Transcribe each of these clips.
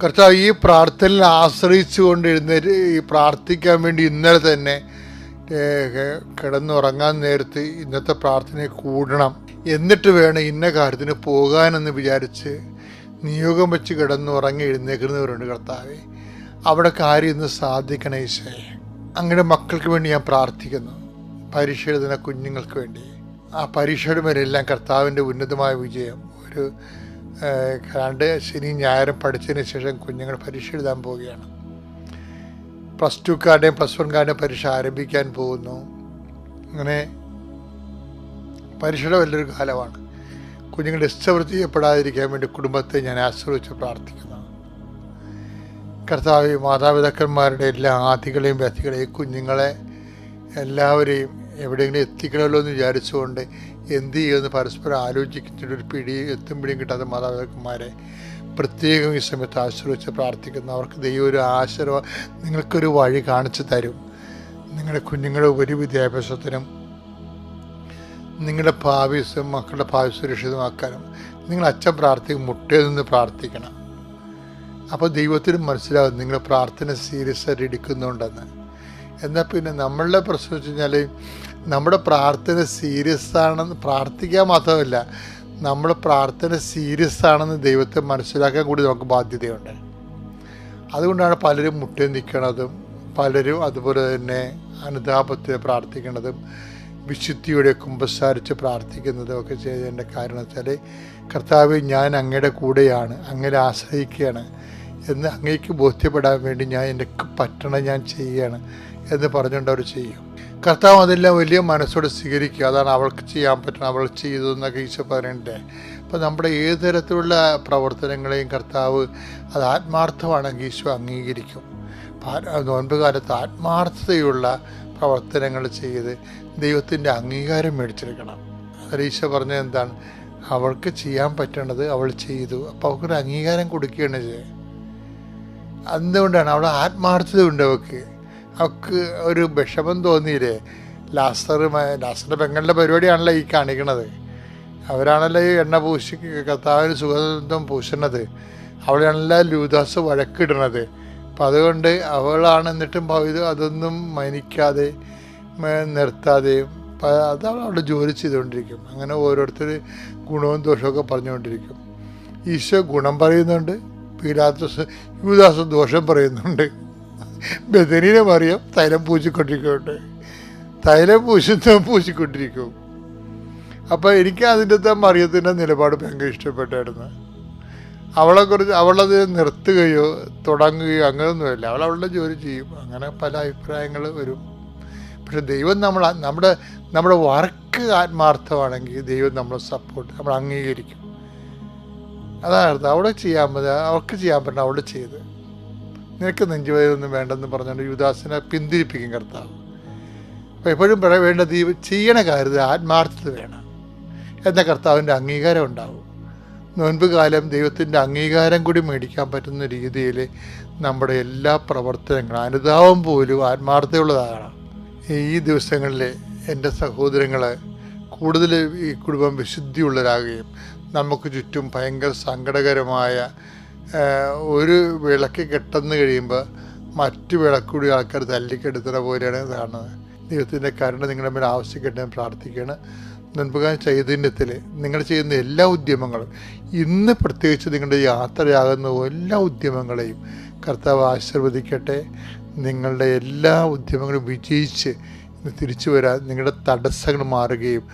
കർത്താവ്, ഈ പ്രാർത്ഥനയിൽ ആശ്രയിച്ചുകൊണ്ട് ഈ പ്രാർത്ഥിക്കാൻ വേണ്ടി ഇന്നലെ തന്നെ കിടന്നുറങ്ങാൻ നേരത്ത് ഇന്നത്തെ പ്രാർത്ഥനയെ കൂടണം, എന്നിട്ട് വേണം ഇന്ന കാര്യത്തിന് പോകാനെന്ന് വിചാരിച്ച് നിയോഗം വെച്ച് കിടന്നുറങ്ങി എഴുന്നേക്കുന്നവരുണ്ട്. കർത്താവെ, അവിടെ കാര്യം ഇന്ന് സാധിക്കണേ ഈശോയെ. അങ്ങയുടെ മക്കൾക്ക് വേണ്ടി ഞാൻ പ്രാർത്ഥിക്കുന്നു. പരീക്ഷ എഴുതുന്ന കുഞ്ഞുങ്ങൾക്ക് വേണ്ടി, ആ പരീക്ഷയുടെ മേലെല്ലാം കർത്താവിൻ്റെ ഉന്നതമായ വിജയം. ഒരു 2 ശനിയും ഞായറും പഠിച്ചതിന് ശേഷം കുഞ്ഞുങ്ങൾ പരീക്ഷ എഴുതാൻ പോവുകയാണ്. +2കാരുടെയും +1കാരുടെയും പരീക്ഷ ആരംഭിക്കാൻ പോകുന്നു. അങ്ങനെ പരീക്ഷയുടെ വലിയൊരു കാലമാണ്. കുഞ്ഞുങ്ങൾ ഡിസ്റ്റർബ് ചെയ്യപ്പെടാതിരിക്കാൻ വേണ്ടി കുടുംബത്തെ ഞാൻ ആശ്രയിച്ച് പ്രാർത്ഥിക്കുന്നു. കർത്താവ്, മാതാപിതാക്കന്മാരുടെ എല്ലാ ആധികളെയും വ്യക്തികളെയും കുഞ്ഞുങ്ങളെ എല്ലാവരെയും എവിടെയെങ്കിലും എത്തിക്കണമല്ലോ എന്ന് വിചാരിച്ചുകൊണ്ട് എന്ത് ചെയ്യുമെന്ന് പരസ്പരം ആലോചിക്കുന്നൊരു പിടിയും കിട്ടാത്ത മാതാപിതാക്കന്മാരെ പ്രത്യേകം ഈ സമയത്ത് ആശ്രയിച്ച് പ്രാർത്ഥിക്കുന്നു. അവർക്ക് ദൈവം ഒരു ആശീർവാദം, നിങ്ങൾക്കൊരു വഴി കാണിച്ചു തരും. നിങ്ങളുടെ കുഞ്ഞുങ്ങളുടെ ഉപരിവിദ്യാഭ്യാസത്തിനും നിങ്ങളുടെ മക്കളുടെ ഭാവി സുരക്ഷിതമാക്കാനും നിങ്ങൾ അച്ഛൻ പ്രാർത്ഥിക്കും, മുട്ടയിൽ നിന്ന് പ്രാർത്ഥിക്കണം. അപ്പോൾ ദൈവത്തിനും മനസ്സിലാവും നിങ്ങൾ പ്രാർത്ഥന സീരിയസ് ആയിട്ട് എടുക്കുന്നുണ്ടെന്ന്. എന്നാൽ പിന്നെ നമ്മളുടെ പ്രശ്നം വെച്ച് കഴിഞ്ഞാൽ നമ്മുടെ പ്രാർത്ഥന സീരിയസ് ആണെന്ന് പ്രാർത്ഥിക്കാൻ മാത്രമല്ല, നമ്മുടെ പ്രാർത്ഥന സീരിയസ് ആണെന്ന് ദൈവത്തെ മനസ്സിലാക്കാൻ കൂടി നമുക്ക് ബാധ്യതയുണ്ട്. അതുകൊണ്ടാണ് പലരും മുട്ടേ നിൽക്കുന്നതും, പലരും അതുപോലെ തന്നെ അനുതാപത്തിൽ പ്രാർത്ഥിക്കുന്നതും വിശുദ്ധിയോടെ കുമ്പസാരിച്ച് പ്രാർത്ഥിക്കുന്നതും ഒക്കെ ചെയ്തതിൻ്റെ കാരണം വെച്ചാൽ, കർത്താവേ, ഞാൻ അങ്ങയുടെ കൂടെയാണ്, അങ്ങയെ ആശ്രയിക്കുകയാണ് എന്ന് അങ്ങേക്ക് ബോധ്യപ്പെടാൻ വേണ്ടി എൻ്റെ പറ്റണം, ഞാൻ ചെയ്യുകയാണ് എന്ന് പറഞ്ഞുകൊണ്ട് അവർ ചെയ്യും. കർത്താവ് അതെല്ലാം വലിയ മനസ്സോടെ സ്വീകരിക്കുക. അതാണ് അവൾക്ക് ചെയ്യാൻ പറ്റണം, അവൾ ചെയ്തു എന്നൊക്കെ ഈശോ പറയണ്ടേ. അപ്പോൾ നമ്മുടെ ഏത് തരത്തിലുള്ള പ്രവർത്തനങ്ങളെയും കർത്താവ് അത് ആത്മാർത്ഥമാണെങ്കിൽ ഈശോ അംഗീകരിക്കും. നോൻപ് കാലത്ത് ആത്മാർത്ഥതയുള്ള പ്രവർത്തനങ്ങൾ ചെയ്ത് ദൈവത്തിൻ്റെ അംഗീകാരം മേടിച്ചെടുക്കണം. അത് ഈശോ പറഞ്ഞത് എന്താണ്? അവൾക്ക് ചെയ്യാൻ പറ്റണത് അവൾ ചെയ്തു, അപ്പോൾ അവൾക്കൊരു അംഗീകാരം കൊടുക്കുകയാണ് ചെയ്യുക. അതുകൊണ്ടാണ് അവൾ ആത്മാർത്ഥത ഉണ്ട്. അവൾക്ക് ഒരു വിഷമം തോന്നിയില്ലേ? ലാസറിൻ്റെ പെങ്ങളുടെ പരിപാടിയാണല്ലോ ഈ കാണിക്കണത്. അവരാണല്ലോ ഈ എണ്ണ പൂശി കർത്താവിന് സുഗന്ധം പൂശുന്നത്. അവളാണല്ലോ ലൂദാസ് വഴക്കിടുന്നത്. അപ്പം അതുകൊണ്ട് അവളാണ് എന്നിട്ടും അതൊന്നും മനിക്കാതെ നിർത്താതെയും അതവൾ അവിടെ ജോലി ചെയ്തുകൊണ്ടിരിക്കും. അങ്ങനെ ഓരോരുത്തർ ഗുണവും ദോഷമൊക്കെ പറഞ്ഞുകൊണ്ടിരിക്കും. ഈശോ ഗുണം പറയുന്നുണ്ട്, യൂദാസ് ദോഷം പറയുന്നുണ്ട്. ബദനീനെ മറിയം തൈലം പൂശിക്കൊണ്ടിരിക്കുന്നുണ്ട്, തൈലം പൂശിക്കൊണ്ടിരിക്കും. അപ്പോൾ എനിക്ക് അതിൻ്റെ മറിയത്തിൻ്റെ നിലപാട് ഭയങ്കര ഇഷ്ടപ്പെട്ടായിരുന്നു. അവളത് നിർത്തുകയോ തുടങ്ങുകയോ അങ്ങനെയൊന്നുമില്ല. അവളുടെ ജോലി ചെയ്യും. അങ്ങനെ പല അഭിപ്രായങ്ങൾ വരും. പക്ഷെ ദൈവം നമ്മുടെ വർക്ക് ആത്മാർത്ഥമാണെങ്കിൽ ദൈവം നമ്മളെ നമ്മൾ അംഗീകരിക്കും. അതാണ് അവൾക്ക് ചെയ്യാൻ പറ്റുന്ന അവൾ ചെയ്ത്, നിനക്ക് നെഞ്ചുവേദനയൊന്നും വേണ്ടെന്ന് പറഞ്ഞുകൊണ്ട് യുദാസിനെ പിന്തിരിപ്പിക്കും കർത്താവ്. അപ്പോൾ എപ്പോഴും വേണ്ടത് ചെയ്യണ കാര്യത്തിൽ ആത്മാർത്ഥത വേണം, എന്നാൽ കർത്താവിൻ്റെ അംഗീകാരം ഉണ്ടാവും. നോൻപ് കാലം ദൈവത്തിൻ്റെ അംഗീകാരം കൂടി മേടിക്കാൻ പറ്റുന്ന രീതിയിൽ നമ്മുടെ എല്ലാ പ്രവർത്തനങ്ങളും അനുതാപം പോലും ആത്മാർത്ഥതയുള്ളതാണ്. ഈ ദിവസങ്ങളിൽ എൻ്റെ സഹോദരങ്ങൾ കൂടുതൽ ഈ കുടുംബം വിശുദ്ധിയുള്ളവരാകുകയും നമുക്ക് ചുറ്റും ഭയങ്കര സങ്കടകരമായ ഒരു വിളക്ക് കെട്ടുന്നു കഴിയുമ്പോൾ മറ്റു വിളക്കൂടി ആൾക്കാർ തല്ലിക്കെടുത്തുന്ന പോലെയാണ് കാണുന്നത്. ദൈവത്തിൻ്റെ കരുണ നിങ്ങളുടെ മേൽ ആവശ്യപ്പെട്ട് പ്രാർത്ഥിക്കുകയാണ്. നോൻപുകാല ചൈതന്യത്തിൽ നിങ്ങൾ ചെയ്യുന്ന എല്ലാ ഉദ്യമങ്ങളും, ഇന്ന് പ്രത്യേകിച്ച് നിങ്ങളുടെ യാത്രയാകുന്ന എല്ലാ ഉദ്യമങ്ങളെയും കർത്താവ് ആശീർവദിക്കട്ടെ. നിങ്ങളുടെ എല്ലാ ഉദ്യമങ്ങളും വിജയിച്ച് തിരിച്ചു വരാൻ നിങ്ങളുടെ തടസ്സങ്ങൾ മാറുകയും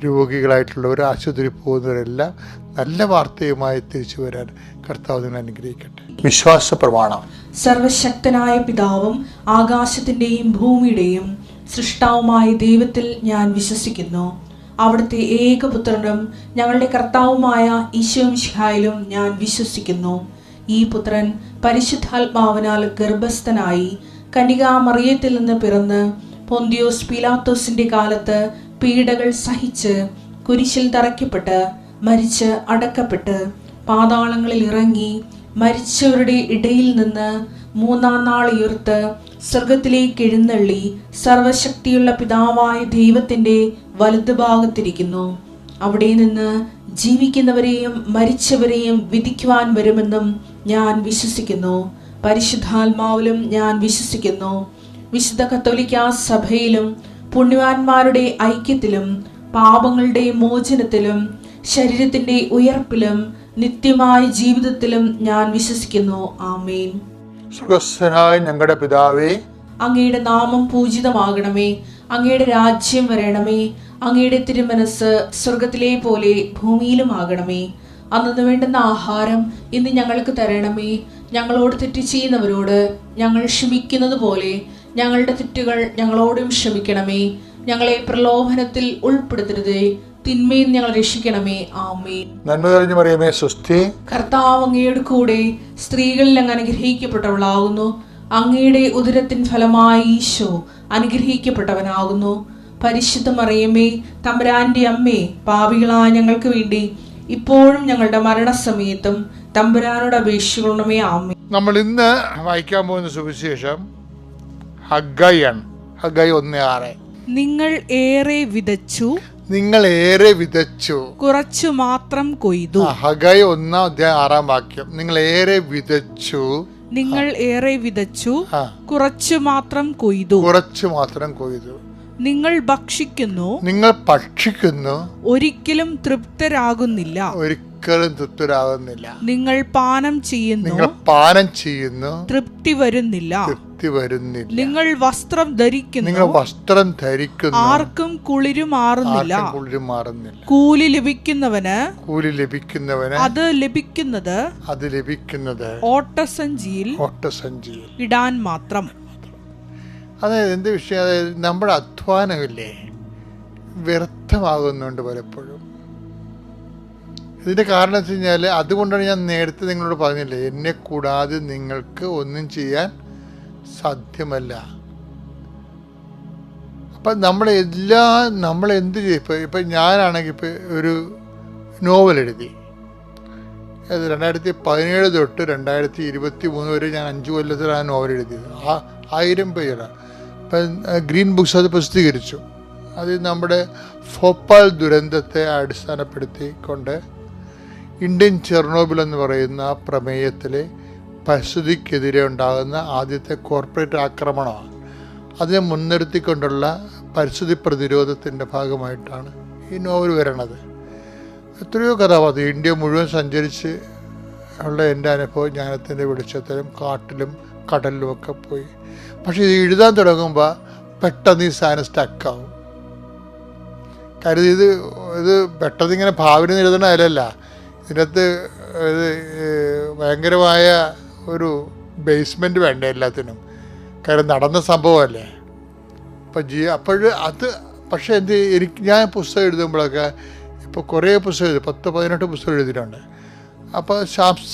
രോഗികളായിട്ടുള്ളവർ, ആശുപത്രി പോകുന്നവരെല്ലാം നല്ല വാർത്തയുമായി തിരിച്ചു വരാൻ കർത്താവ് നിങ്ങൾ അനുഗ്രഹിക്കട്ടെ. വിശ്വാസ പ്രമാണം. സർവശക്തനായ പിതാവും ആകാശത്തിൻ്റെയും ഭൂമിയുടെയും സൃഷ്ടാവുമായ ദൈവത്തിൽ ഞാൻ വിശ്വസിക്കുന്നു. അവിടുത്തെ ഏകപുത്രനും ഞങ്ങളുടെ കർത്താവുമായ ഈശോമിശിഹായിലും ഞാൻ വിശ്വസിക്കുന്നു. ഈ പുത്രൻ പരിശുദ്ധാത്മാവിനാൽ ഗർഭസ്ഥനായി കന്യകാമറിയത്തിൽ നിന്ന് പിറന്ന് പൊന്തിയോസ് പീലാത്തോസിന്റെ കാലത്ത് പീഡകൾ സഹിച്ച് കുരിശിൽ തറയ്ക്കപ്പെട്ട് മരിച്ച് അടക്കപ്പെട്ട് പാതാളങ്ങളിൽ ഇറങ്ങി മരിച്ചവരുടെ ഇടയിൽ നിന്ന് 3-ാം നാൾ ഉയർത്ത് സ്വർഗത്തിലേക്ക് എഴുന്നള്ളി സർവശക്തിയുള്ള പിതാവായ ദൈവത്തിന്റെ വലതുഭാഗത്തിരിക്കുന്നു. അവിടെ നിന്ന് ജീവിക്കുന്നവരെയും മരിച്ചവരെയും വിധിക്കുവാൻ വരുമെന്നും ഞാൻ വിശ്വസിക്കുന്നു. പരിശുദ്ധാത്മാവിലും ഞാൻ വിശ്വസിക്കുന്നു. വിശുദ്ധ കത്തോലിക്കാ സഭയിലും പുണ്യവാന്മാരുടെ ഐക്യത്തിലും പാപങ്ങളുടെ മോചനത്തിലും ശരീരത്തിന്റെ ഉയർപ്പിലും നിത്യമായ ജീവിതത്തിലും ഞാൻ വിശ്വസിക്കുന്നു. ആമേൻ. സ്വർഗ്ഗസ്ഥനായ ഞങ്ങളുടെ പിതാവേ, അങ്ങയുടെ നാമം പൂജിതമാകണമേ. അങ്ങയുടെ രാജ്യം വരണമേ. അങ്ങയുടെ തിരുമനസ് സ്വർഗത്തിലെ പോലെ ഭൂമിയിലും ആകണമേ. അന്നു വേണ്ടുന്ന ആഹാരം ഇന്ന് ഞങ്ങൾക്ക് തരണമേ. ഞങ്ങളോട് തെറ്റ് ചെയ്യുന്നവരോട് ഞങ്ങൾ ക്ഷമിക്കുന്നത് പോലെ ഞങ്ങളുടെ തെറ്റുകൾ ഞങ്ങളോടും ക്ഷമിക്കണമേ. ഞങ്ങളെ പ്രലോഭനത്തിൽ ഉൾപ്പെടുത്തരുതേ, തിന്മയിൽ ഞങ്ങൾ രക്ഷിക്കണമേ. ആമേൻ. നന്മ നിറഞ്ഞ മറിയമേ, സ്വസ്തി. കർത്താവ് അങ്ങയുടെ കൂടെ സ്ത്രീകളിൽ അങ്ങ് അനുഗ്രഹിക്കപ്പെട്ടവളാകുന്നു. അങ്ങയുടെ ഉദരത്തിൻ ഫലമായി ഈശോ അനുഗ്രഹിക്കപ്പെട്ടവനാകുന്നു. പരിശുദ്ധ മറിയമേ, തമ്പുരാന്റെ അമ്മേ, പാപികളായ ഞങ്ങൾക്ക് വേണ്ടി ഇപ്പോഴും ഞങ്ങളുടെ മരണസമയത്തും തമ്പുരാനോട് അപേക്ഷിക്കണമേ. ആമേൻ. നമ്മൾ ഇന്ന് വായിക്കാൻ പോകുന്ന സുവിശേഷം ഹഗ്ഗായിയാണ്. ഹഗ്ഗായി 1:6. നിങ്ങൾ ഏറെ വിതച്ചു, നിങ്ങൾ ഏറെ വിതച്ചു, കുറച്ചു മാത്രം കൊയ്തു. ഹഗ്ഗായി 1:6. നിങ്ങൾ ഏറെ വിതച്ചു, നിങ്ങൾ ഏറെ വിതച്ചു, കുറച്ചു മാത്രം കൊയ്തു. കുറച്ചു മാത്രം കൊയ്തു. നിങ്ങൾ ഭക്ഷിക്കുന്നു, നിങ്ങൾ ഭക്ഷിക്കുന്നു, ഒരിക്കലും തൃപ്തരാകുന്നില്ല. ഒരിക്കലും തൃപ്തരാകുന്നില്ല. നിങ്ങൾ പാനം ചെയ്യുന്നു, നിങ്ങൾ പാനം ചെയ്യുന്നു, തൃപ്തി വരുന്നില്ല. തൃപ്തി വരുന്നില്ല. നിങ്ങൾ വസ്ത്രം ധരിക്കുന്നു, നിങ്ങൾ വസ്ത്രം ധരിക്കുന്നു, ആർക്കും കുളിരു മാറുന്നില്ല. കുളിര് മാറുന്നില്ല. കൂലി ലഭിക്കുന്നവന്, കൂലി ലഭിക്കുന്നവന് അത് ലഭിക്കുന്നത്, അത് ലഭിക്കുന്നത് ഓട്ടസഞ്ചിയിൽ ഓട്ടസഞ്ചിയിൽ ഇടാൻ മാത്രം. അതായത് എന്ത് വിഷയം, അതായത് നമ്മുടെ അധ്വാനമില്ലേ വ്യർത്ഥമാകുന്നുണ്ട് പലപ്പോഴും. ഇതിൻ്റെ കാരണം വെച്ച് കഴിഞ്ഞാൽ, അതുകൊണ്ടാണ് ഞാൻ നേരത്തെ നിങ്ങളോട് പറഞ്ഞില്ലേ, എന്നെ കൂടാതെ നിങ്ങൾക്ക് ഒന്നും ചെയ്യാൻ സാധ്യമല്ല. അപ്പം നമ്മളെന്ത് ചെയ്യും. ഇപ്പം ഞാനാണെങ്കിൽ ഇപ്പോൾ ഒരു നോവൽ എഴുതി. അത് 2017 തൊട്ട് 2023 വരെ ഞാൻ 5 കൊല്ലത്തിലാണ് നോവൽ എഴുതിയത്. 1000 പേജാണ്. അപ്പം ഗ്രീൻ ബുക്സ് അത് പ്രസിദ്ധീകരിച്ചു. അത് നമ്മുടെ ഭോപ്പാൽ ദുരന്തത്തെ അടിസ്ഥാനപ്പെടുത്തിക്കൊണ്ട് ഇന്ത്യൻ ചെർണോബിൽ എന്ന് പറയുന്ന ആ പ്രമേയത്തിലെ പരിസ്ഥിതിക്കെതിരെ ഉണ്ടാകുന്ന ആദ്യത്തെ കോർപ്പറേറ്റ് ആക്രമണമാണ്. അതിനെ മുൻനിർത്തിക്കൊണ്ടുള്ള പരിസ്ഥിതി പ്രതിരോധത്തിൻ്റെ ഭാഗമായിട്ടാണ് ഈ നോവൽ വരണത്. എത്രയോ കഥാപാത്രം ഇന്ത്യ മുഴുവൻ സഞ്ചരിച്ച് ഉള്ള എൻ്റെ അനുഭവ ജ്ഞാനത്തിൻ്റെ വെളിച്ചത്തിലും കാട്ടിലും കടലിലുമൊക്കെ പോയി. പക്ഷേ ഇത് എഴുതാൻ തുടങ്ങുമ്പോൾ പെട്ടെന്ന് ഈ സാധനം സ്റ്റക്കാവും. കാര്യം ഇത് പെട്ടെന്ന് ഇങ്ങനെ ഭാവന എഴുതണ അതിലല്ല. ഇതിനകത്ത് ഇത് ഭയങ്കരമായ ഒരു ബേസ്മെൻറ്റ് വേണ്ട എല്ലാത്തിനും. കാര്യം നടന്ന സംഭവമല്ലേ. പക്ഷേ ഞാൻ പുസ്തകം എഴുതുമ്പോഴൊക്കെ ഇപ്പോൾ കുറേ പുസ്തകം എഴുതി, 10-18 പുസ്തകം എഴുതിയിട്ടുണ്ട്. അപ്പോൾ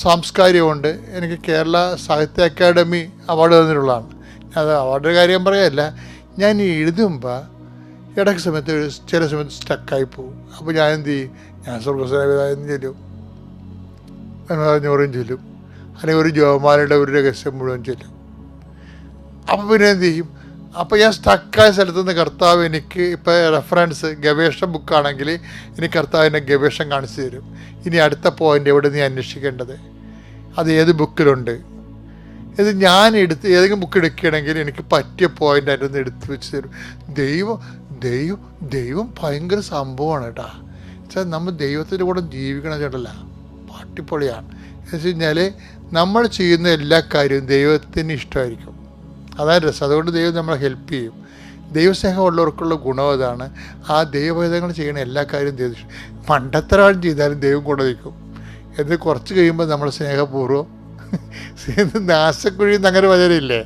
സാംസ്കാരികമുണ്ട്. എനിക്ക് കേരള സാഹിത്യ അക്കാദമി അവാർഡ് തന്നിട്ടുള്ളതാണ്. അത് അവാർഡിൻ്റെ കാര്യം പറയല്ല. ഞാൻ ഈ എഴുതുമ്പോൾ ഇടയ്ക്ക് സമയത്ത് ചില സമയത്ത് സ്റ്റക്കായി പോകും. അപ്പോൾ ഞാൻ എന്ത് ചെയ്യും, ഞാൻ സ്വർഗ്ഗസ്വനായ ചെല്ലും, ഞോറും ചെല്ലും, അല്ലെങ്കിൽ ഒരു ജോമാലയുടെ ഒരു രഹസ്യം മുഴുവൻ ചെല്ലും. അപ്പോൾ പിന്നെ എന്ത് ചെയ്യും, അപ്പോൾ ഞാൻ സ്റ്റക്കായ സ്ഥലത്ത് നിന്ന് കർത്താവ് എനിക്ക് ഇപ്പോൾ റെഫറൻസ് ഗവേഷണ ബുക്കാണെങ്കിൽ എനിക്ക് കർത്താവിൻ്റെ ഗവേഷണം കാണിച്ചു തരും. ഇനി അടുത്ത പോയിൻ്റ് എവിടെ നീ അന്വേഷിക്കേണ്ടത്, അത് ഏത് ബുക്കിലുണ്ട്. ഇത് ഞാൻ ഏതെങ്കിലും ബുക്ക് എടുക്കുകയാണെങ്കിൽ എനിക്ക് പറ്റിയ പോയിൻ്റ് ഒന്ന് എടുത്ത് വെച്ച് തരും. ദൈവം ഭയങ്കര സംഭവമാണ് കേട്ടോ. വെച്ചാൽ നമ്മൾ ദൈവത്തിൻ്റെ കൂടെ ജീവിക്കണം ചേട്ടല്ല, പാട്ടിപ്പൊളിയാണ്. എന്ന് വെച്ച് കഴിഞ്ഞാൽ നമ്മൾ ചെയ്യുന്ന എല്ലാ കാര്യവും ദൈവത്തിന് ഇഷ്ടമായിരിക്കും. അതാണ് രസം. അതുകൊണ്ട് ദൈവം നമ്മളെ ഹെൽപ്പ് ചെയ്യും. ദൈവസ്നേഹമുള്ളവർക്കുള്ള ഗുണം അതാണ്. ആ ദൈവഭേദങ്ങൾ ചെയ്യണ എല്ലാ കാര്യവും ദൈവം മണ്ടത്തരം ചെയ്താലും ദൈവം കൂടെ നിൽക്കും. എന്നിട്ട് കുറച്ച് കഴിയുമ്പോൾ നമ്മൾ സ്നേഹപൂർവ്വം നാശക്കുഴിയിൽ നിന്ന് അങ്ങനെ വചനമില്ലേ,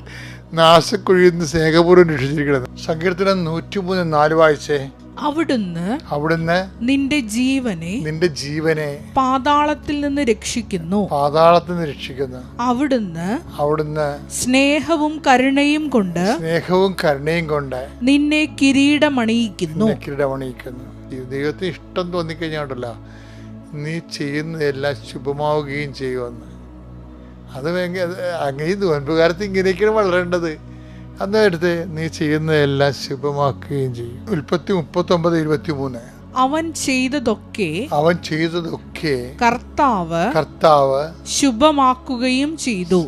നാശക്കുഴിയിൽ നിന്ന് സ്നേഹപൂർവ്വം രക്ഷിച്ചിരിക്കുന്നത്. സങ്കീർത്തനം 103:4 വായിച്ചേ. അവിടുന്ന് നിന്റെ ജീവനെ പാതാളത്തിൽ നിന്ന് രക്ഷിക്കുന്നു. അവിടുന്ന് സ്നേഹവും കരുണയും കൊണ്ട് നിന്നെ കിരീടമണിയിക്കുന്നു. ദൈവത്തിന് ഇഷ്ടം തോന്നിക്കഴിഞ്ഞാണ്ടല്ലോ നീ ചെയ്യുന്നതെല്ലാം ശുഭമാവുകയും ചെയ്യുമെന്ന്. അത് അങ്ങനെ നോൻപുകാലത്ത് ഇങ്ങനെയൊക്കെയാണ് വളരേണ്ടത്. അന്ന് എടുത്ത് നീ ചെയ്യുന്നതെല്ലാം ശുഭമാക്കുകയും ചെയ്യും. ഉൽപ്പത്തി 39:23. അവൻ ചെയ്തതൊക്കെ കർത്താവ് ശുഭമാക്കുകയും ചെയ്തു.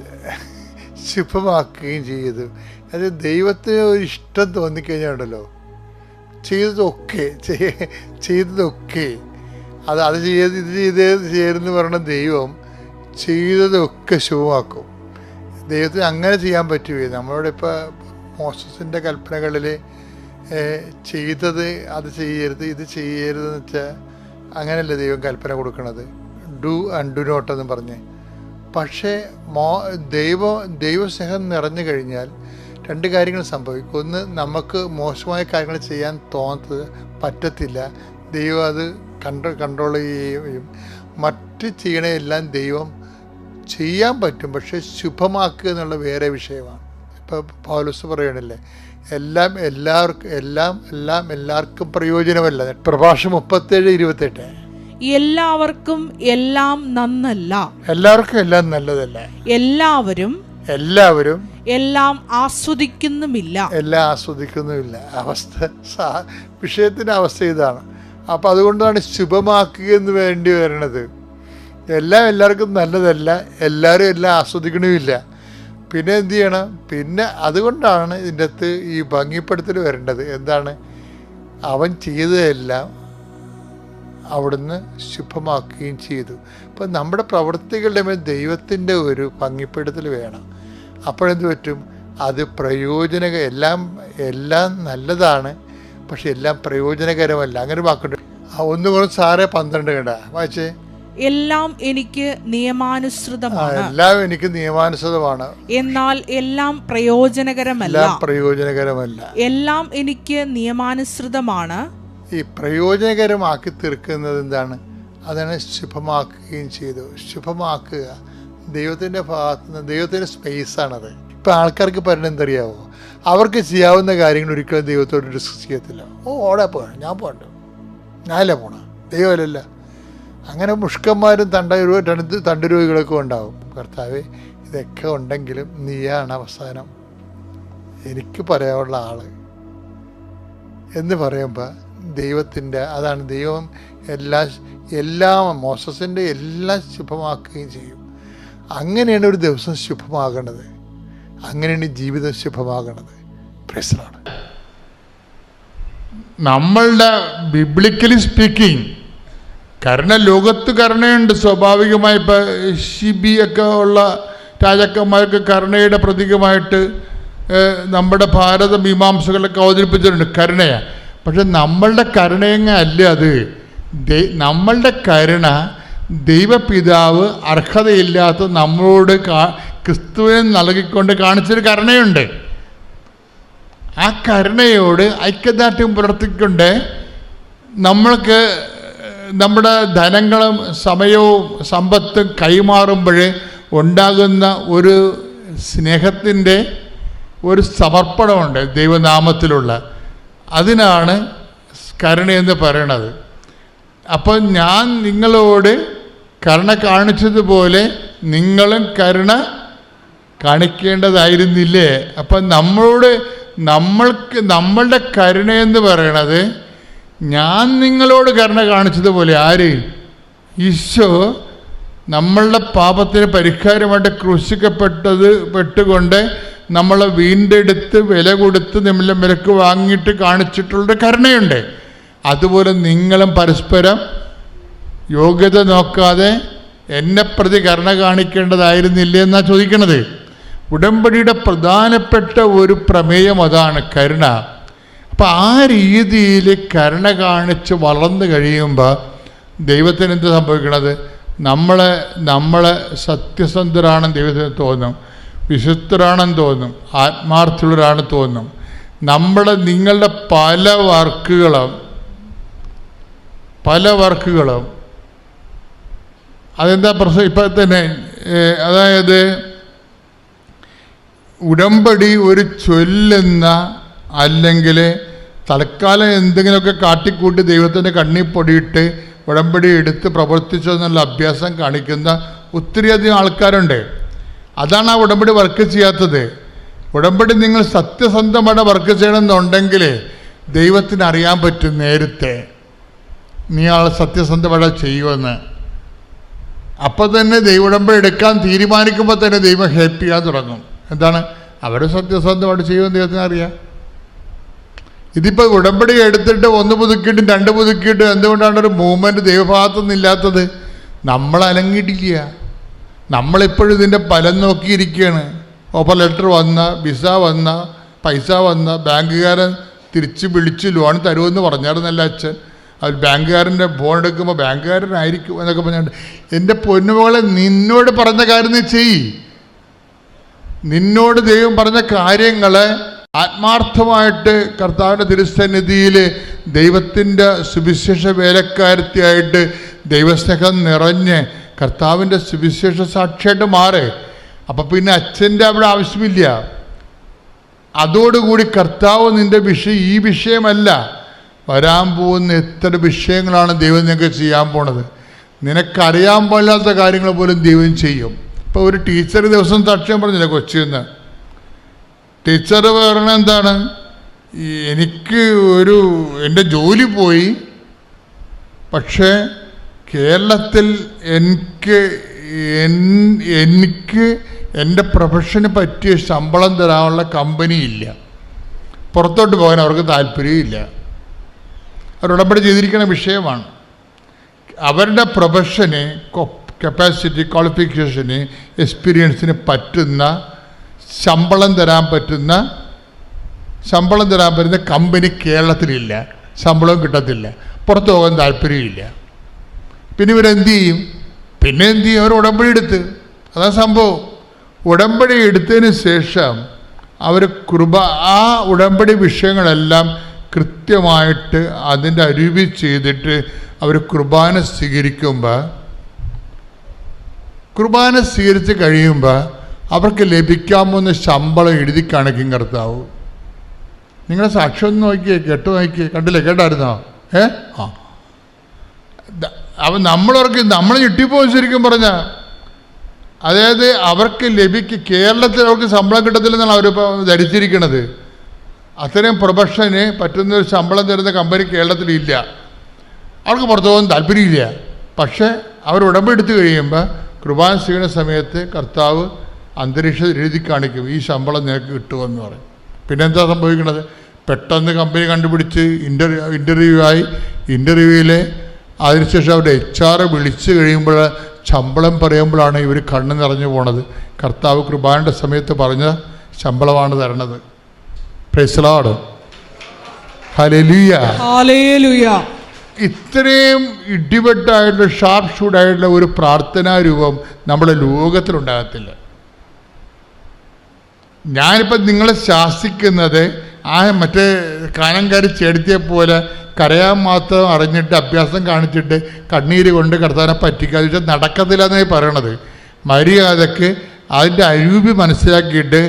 അത് ദൈവത്തിന് ഒരു ഇഷ്ടം തോന്നിക്കഴിഞ്ഞാണല്ലോ, ചെയ്തതൊക്കെ അത് ചെയ്തെന്ന് പറഞ്ഞ ദൈവം ചെയ്തതൊക്കെ ശുഭമാക്കും. ദൈവത്തിന് അങ്ങനെ ചെയ്യാൻ പറ്റുകയും നമ്മളോട് ഇപ്പോൾ മോശസിൻ്റെ കൽപ്പനകളിൽ ചെയ്തത് അത് ചെയ്യരുത്, ഇത് ചെയ്യരുതെന്ന് വെച്ചാൽ അങ്ങനെയല്ലേ ദൈവം കൽപ്പന കൊടുക്കണത്, ഡു ആൻഡ് ഡു നോട്ട് എന്ന് പറഞ്ഞ്. പക്ഷേ ദൈവസ്നേഹം നിറഞ്ഞു കഴിഞ്ഞാൽ രണ്ട് കാര്യങ്ങൾ സംഭവിക്കും. ഒന്ന്, നമുക്ക് മോശമായ കാര്യങ്ങൾ ചെയ്യാൻ പറ്റത്തില്ല, ദൈവം അത് കൺട്രോൾ ചെയ്യുകയും മറ്റ് ചെയ്യണതെല്ലാം ദൈവം ചെയ്യാൻ പറ്റും, പക്ഷെ ശുഭമാക്കുക എന്നുള്ള വേറെ വിഷയമാണ്. ഇപ്പോൾ പൗലോസ് പറയണില്ലേ, എല്ലാവർക്കും പ്രയോജനമല്ല. പ്രഭാഷണം 37:28. എല്ലാവർക്കും എല്ലാം നന്നല്ല, എല്ലാവർക്കും എല്ലാം നല്ലതല്ല, എല്ലാവരും എല്ലാം ആസ്വദിക്കുന്നുമില്ല. വിഷയത്തിൻ്റെ അവസ്ഥ ഇതാണ്. അപ്പം അതുകൊണ്ടാണ് ശുഭമാക്കുക എന്ന് വേണ്ടി വരണത്. എല്ലാവർക്കും നല്ലതല്ല, എല്ലാവരും എല്ലാം ആസ്വദിക്കണമില്ല. പിന്നെ എന്ത് ചെയ്യണം? പിന്നെ അതുകൊണ്ടാണ് ഇതിൻ്റെ അകത്ത് ഈ ഭംഗിപ്പെടുത്തൽ വരേണ്ടത്. എന്താണ്? അവൻ ചെയ്തതെല്ലാം അവിടുന്ന് ശുഭമാക്കുകയും ചെയ്തു. അപ്പം നമ്മുടെ പ്രവൃത്തികളുടെ മേൽ ദൈവത്തിൻ്റെ ഒരു ഭംഗിപ്പെടുത്തൽ വേണം. അപ്പോഴെന്ത് പറ്റും? അത് എല്ലാം നല്ലതാണ്, പക്ഷെ എല്ലാം പ്രയോജനകരമല്ല. അങ്ങനെ വാക്കുണ്ട്. ഒന്നുകൂടെ സാറേ 12 കണ്ട വായിച്ചേ. എല്ലാം എനിക്ക് നിയമാനുസൃതമാണ്, എന്നാൽ എല്ലാം പ്രയോജനകരമല്ല. എല്ലാം എനിക്ക് നിയമാനുസൃതമാണ്. ഈ പ്രയോജനകരമാക്കി തീർക്കുന്നത് എന്താണ്? അതാണ് ശുഭമാക്കുകയും ചെയ്തു. ശുഭമാക്കുക ദൈവത്തിൻ്റെ ഭാഗത്തുനിന്ന്, ദൈവത്തിൻ്റെ സ്പേസാണത്. ഇപ്പം ആൾക്കാർക്ക് പറയുന്നത് എന്തറിയാവോ? അവർക്ക് ചെയ്യാവുന്ന കാര്യങ്ങൾ ഒരിക്കലും ദൈവത്തോട് ഡിസ്കസ് ചെയ്യത്തില്ല. ഓടെ പോകണം, ഞാൻ പോകണ്ട, ഞാനല്ല പോണ, ദൈവമല്ല. അങ്ങനെ മുഷ്കന്മാരും തണ്ടുരോഗികളൊക്കെ ഉണ്ടാവും. കർത്താവേ, ഇതൊക്കെ ഉണ്ടെങ്കിലും നീയാണ് അവസാനം എനിക്ക് പറയാനുള്ള ആള് എന്ന് പറയുമ്പോൾ ദൈവത്തിൻ്റെ അതാണ്. ദൈവം എല്ലാം മോസസിൻ്റെ എല്ലാം ശുഭമാക്കുകയും ചെയ്യും. അങ്ങനെയാണ് ഒരു ദിവസം ശുഭമാകണത്, അങ്ങനെയാണ് ജീവിതം ശുഭമാകണത്. Praise the Lord. നമ്മളുടെ ബിബ്ലിക്കലി സ്പീക്കിംഗ് ലോകത്ത് കരുണയുണ്ട് സ്വാഭാവികമായി. ഇപ്പം ഷിബിയൊക്കെ ഉള്ള രാജാക്കന്മാർക്ക് കരുണയുടെ പ്രതീകമായിട്ട് നമ്മുടെ ഭാരത മീമാംസകളൊക്കെ അവതരിപ്പിച്ചിട്ടുണ്ട് കരുണയാണ്. പക്ഷെ നമ്മളുടെ കരുണയങ്ങ അല്ല അത്. നമ്മളുടെ കരുണ ദൈവപിതാവ് അർഹതയില്ലാത്ത നമ്മളോട് ക്രിസ്തുവിനെ നൽകിക്കൊണ്ട് കാണിച്ചൊരു കരുണയുണ്ട്. ആ കരുണയോട് ഐക്യദാർഢ്യം പുലർത്തിക്കൊണ്ട് നമ്മൾക്ക് നമ്മുടെ ധനങ്ങളും സമയവും സമ്പത്തും കൈമാറുമ്പോൾ ഉണ്ടാകുന്ന ഒരു സ്നേഹത്തിൻ്റെ ഒരു സമർപ്പണമുണ്ട് ദൈവനാമത്തിലുള്ള. അതിനാണ് കരുണയെന്ന് പറയണത്. അപ്പോൾ ഞാൻ നിങ്ങളോട് കരുണ കാണിച്ചതുപോലെ നിങ്ങളും കരുണ കാണിക്കേണ്ടതായിരുന്നില്ലേ? അപ്പം നമ്മളുടെ കരുണയെന്ന് പറയണത് ഞാൻ നിങ്ങളോട് കരുണ കാണിച്ചതുപോലെ. ആര്? ഈശോ നമ്മളുടെ പാപത്തിന് പരിഹാരമായിട്ട് ക്രൂശിക്കപ്പെട്ടുകൊണ്ട് നമ്മളെ വീണ്ടെടുത്ത് വില കൊടുത്ത് നമ്മളെ വിലക്ക് വാങ്ങിയിട്ട് കാണിച്ചിട്ടുള്ള കരുണയുണ്ട്. അതുപോലെ നിങ്ങളും പരസ്പരം യോഗ്യത നോക്കാതെ എന്നെ പ്രതി കരുണ കാണിക്കേണ്ടതായിരുന്നില്ലേ എന്നാണ് ചോദിക്കണത്. ഉടമ്പടിയുടെ പ്രധാനപ്പെട്ട ഒരു പ്രമേയം അതാണ്, കരുണ. അപ്പം ആ രീതിയിൽ കരുണ കാണിച്ച് വളർന്നു കഴിയുമ്പോൾ ദൈവത്തിന് എന്ത് സംഭവിക്കണത്? നമ്മളെ സത്യസന്ധരാണെന്ന് ദൈവത്തിന് തോന്നും, വിശുദ്ധരാണെന്ന് തോന്നും, ആത്മാർത്ഥമുള്ളവരാണെന്ന് തോന്നും. നിങ്ങളുടെ പല വർക്കുകളും അതെന്താ പ്രശ്നം? ഇപ്പം തന്നെ അതായത് ഉടമ്പടി ഒരു ചൊല്ലുന്ന അല്ലെങ്കിൽ തൽക്കാലം എന്തെങ്കിലുമൊക്കെ കാട്ടിക്കൂട്ടി ദൈവത്തിൻ്റെ കണ്ണിൽ പൊടിയിട്ട് ഉടമ്പടി എടുത്ത് പ്രവർത്തിച്ചതെന്നുള്ള അഭ്യാസം കാണിക്കുന്ന ഒത്തിരിയധികം ആൾക്കാരുണ്ട്. അതാണ് ആ ഉടമ്പടി വർക്ക് ചെയ്യാത്തത്. ഉടമ്പടി നിങ്ങൾ സത്യസന്ധമായിട്ട് വർക്ക് ചെയ്യണമെന്നുണ്ടെങ്കിൽ ദൈവത്തിന് അറിയാൻ പറ്റും നേരത്തെ. നീ ആൾ സത്യസന്ധത ചെയ്യുമെന്ന്. അപ്പം തന്നെ ദൈവോടമ്പടി എടുക്കാൻ തീരുമാനിക്കുമ്പോൾ തന്നെ ദൈവം ഹെൽപ്പ് ചെയ്യാൻ തുടങ്ങും. എന്താണ്? അവർ സത്യസന്ധമായിട്ട് ചെയ്യുമെന്ന് ദൈവത്തിന് അറിയാം. ഇതിപ്പോൾ ഉടമ്പടി എടുത്തിട്ട് 1 പുതുക്കിയിട്ടും 2 പുതുക്കിയിട്ടും എന്തുകൊണ്ടാണ് ഒരു മൂവ്മെൻറ്റ് ദൈവഭാഗത്തുനിന്ന് ഇല്ലാത്തത്? നമ്മൾ അനങ്ങിയിട്ടില്ല. നമ്മളിപ്പോഴും ഇതിൻ്റെ ഫലം നോക്കിയിരിക്കുകയാണ്. ഓഫർ ലെറ്റർ വന്ന, വിസ വന്ന, പൈസ വന്ന, ബാങ്കുകാരൻ തിരിച്ച് വിളിച്ച് ലോൺ തരുമെന്ന് പറഞ്ഞായിരുന്നല്ല അച്ഛൻ. അവർ ബാങ്കുകാരൻ്റെ ഫോൺ എടുക്കുമ്പോൾ ബാങ്കുകാരനായിരിക്കും എന്നൊക്കെ പറഞ്ഞിട്ട്, എൻ്റെ പൊന്നുമോളെ നിന്നോട് പറഞ്ഞ കാര്യം നീ ചെയ്യ്. നിന്നോട് ദൈവം പറഞ്ഞ കാര്യങ്ങളെ ആത്മാർത്ഥമായിട്ട് കർത്താവിൻ്റെ തിരുസന്നിധിയിൽ ദൈവത്തിൻ്റെ സുവിശേഷ വേലക്കാരത്തിയായിട്ട് ദൈവസ്നേഹം നിറഞ്ഞ് കർത്താവിൻ്റെ സുവിശേഷ സാക്ഷിയായിട്ട് മാറ്. അപ്പം പിന്നെ അച്ഛൻ്റെ അവിടെ ആവശ്യമില്ല. അതോടുകൂടി കർത്താവ് നിൻ്റെ വിഷയം ഈ വിഷയമല്ല, വരാൻ പോകുന്ന എത്ര വിഷയങ്ങളാണ് ദൈവം നിനക്ക് ചെയ്യാൻ പോണത്. നിനക്കറിയാൻ പാടില്ലാത്ത കാര്യങ്ങൾ പോലും ദൈവം ചെയ്യും. ഇപ്പോൾ ഒരു ടീച്ചർ ദിവസം സാക്ഷ്യം പറഞ്ഞില്ല കൊച്ചിന്ന്. ടീച്ചർ പറഞ്ഞ എന്താണ്? എനിക്ക് എൻ്റെ ജോലി പോയി, പക്ഷേ കേരളത്തിൽ എനിക്ക് എൻ്റെ പ്രൊഫഷന് പറ്റിയ ശമ്പളം തരാനുള്ള കമ്പനി ഇല്ല. പുറത്തോട്ട് പോകാൻ അവർക്ക് താല്പര്യമില്ല. അവർ ഉടമ്പടി ചെയ്തിരിക്കുന്ന വിഷയമാണ്. അവരുടെ പ്രൊഫഷന്, കപ്പാസിറ്റി, ക്വാളിഫിക്കേഷന്, എക്സ്പീരിയൻസിന് പറ്റുന്ന ശമ്പളം തരാൻ പറ്റുന്ന കമ്പനി കേരളത്തിലില്ല. ശമ്പളവും കിട്ടത്തില്ല, പുറത്തു പോകാൻ താല്പര്യമില്ല. പിന്നെ ഇവരെന്ത് ചെയ്യും? അവർ ഉടമ്പടി എടുത്ത്. അതാണ് സംഭവം. ഉടമ്പടി എടുത്തതിന് ശേഷം അവർ ആ ഉടമ്പടി വിഷയങ്ങളെല്ലാം കൃത്യമായിട്ട് അതിൻ്റെ അരുവി ചെയ്തിട്ട് അവർ കുർബാന സ്വീകരിച്ച് കഴിയുമ്പോൾ അവർക്ക് ലഭിക്കാമെന്ന് ശമ്പളം എഴുതി കാണിക്കും കർത്താവ്. നിങ്ങളെ സാക്ഷ്യം ഒന്ന് നോക്കിയേ, നോക്കിയേ, കേട്ടായിരുന്നോ? അപ്പം നമ്മൾ ഞെട്ടിപ്പോകും ശരിക്കും പറഞ്ഞാൽ. അതായത് അവർക്ക് കേരളത്തിൽ അവർക്ക് ശമ്പളം കിട്ടത്തില്ലെന്നാണ് അവരിപ്പോൾ ധരിച്ചിരിക്കുന്നത്. അത്രയും പ്രൊഫഷന് പറ്റുന്നൊരു ശമ്പളം തരുന്ന കമ്പനി കേരളത്തിലില്ല. അവർക്ക് പുറത്തു പോകാൻ താല്പര്യമില്ല. പക്ഷേ അവർ ഉടമ്പടി എടുത്തു കഴിയുമ്പോൾ കുർബാന ചെയ്യുന്ന സമയത്ത് കർത്താവ് അന്തരീക്ഷത്തിൽ എഴുതി കാണിക്കും, ഈ ശമ്പളം നിനക്ക് കിട്ടുമെന്ന് പറയും. പിന്നെന്താ സംഭവിക്കുന്നത്? പെട്ടെന്ന് കമ്പനി കണ്ടുപിടിച്ച് ഇൻ്റർവ്യൂവിൽ അതിനുശേഷം അവരുടെ HR വിളിച്ചു കഴിയുമ്പോൾ ശമ്പളം പറയുമ്പോഴാണ് ഇവർ കണ്ണ് നിറഞ്ഞു പോണത്. കർത്താവ് കുർബാനയുടെ സമയത്ത് പറഞ്ഞ ശമ്പളമാണ് തരണത്. Praise the Lord. ഹല്ലേലൂയ. ഇത്രയും ഇടിവെട്ടായിട്ടുള്ള ഷാർപ്പ് ഷൂട്ടായിട്ടുള്ള ഒരു പ്രാർത്ഥനാ രൂപം നമ്മുടെ ലോകത്തിലുണ്ടാകത്തില്ല. ഞാനിപ്പോൾ നിങ്ങളെ ശാസിക്കുന്നത് മറ്റേ കാനംകാരി ചേടത്തിയെ പോലെ കരയാൻ മാത്രം അറിഞ്ഞിട്ട് അഭ്യാസം കാണിച്ചിട്ട് കണ്ണീര് കൊണ്ട് കർത്താവിനെ പറ്റിക്കാതെ നടക്കത്തില്ല എന്നായി പറയണത്. മര്യാദക്ക് അതിൻ്റെ അരൂപി മനസ്സിലാക്കിയിട്ട്